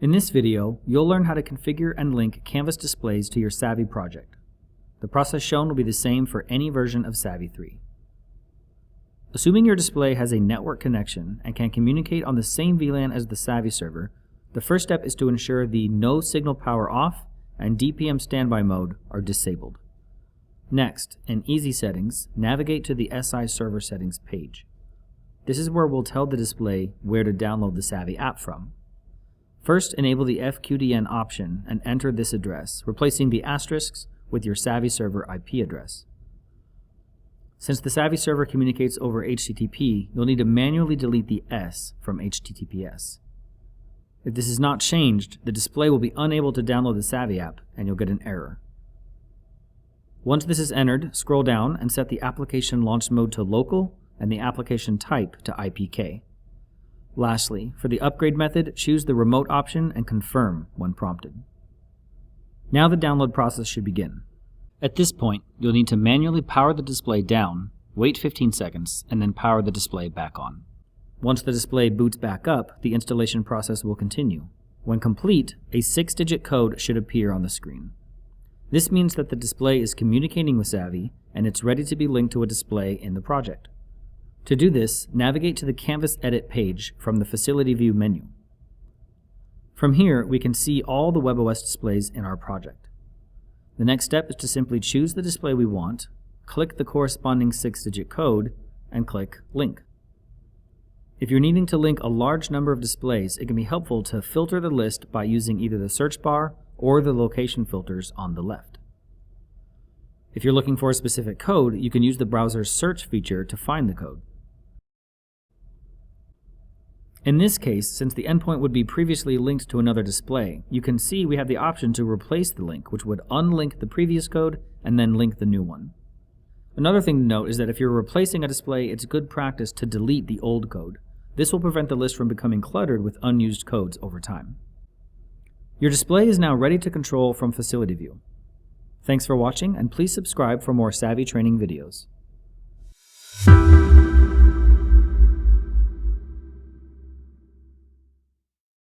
In this video, you'll learn how to configure and link Canvas displays to your SAVI project. The process shown will be the same for any version of SAVI 3. Assuming your display has a network connection and can communicate on the same VLAN as the SAVI server, the first step is to ensure the No Signal Power Off and DPM Standby mode are disabled. Next, in Easy Settings, navigate to the SI Server Settings page. This is where we'll tell the display where to download the SAVI app from. First, enable the FQDN option and enter this address, replacing the asterisks with your SAVI server IP address. Since the SAVI server communicates over HTTP, you'll need to manually delete the S from HTTPS. If this is not changed, the display will be unable to download the SAVI app and you'll get an error. Once this is entered, scroll down and set the application launch mode to local and the application type to IPK. Lastly, for the upgrade method, choose the remote option and confirm when prompted. Now the download process should begin. At this point, you'll need to manually power the display down, wait 15 seconds, and then power the display back on. Once the display boots back up, the installation process will continue. When complete, a 6-digit code should appear on the screen. This means that the display is communicating with SAVI and it's ready to be linked to a display in the project. To do this, navigate to the Canvas Edit page from the Facility View menu. From here, we can see all the webOS displays in our project. The next step is to simply choose the display we want, click the corresponding 6-digit code, and click Link. If you're needing to link a large number of displays, it can be helpful to filter the list by using either the search bar or the location filters on the left. If you're looking for a specific code, you can use the browser's search feature to find the code. In this case, since the endpoint would be previously linked to another display, you can see we have the option to replace the link, which would unlink the previous code and then link the new one. Another thing to note is that if you're replacing a display, it's good practice to delete the old code. This will prevent the list from becoming cluttered with unused codes over time. Your display is now ready to control from Facility View. Thanks for watching, and please subscribe for more SAVI training videos.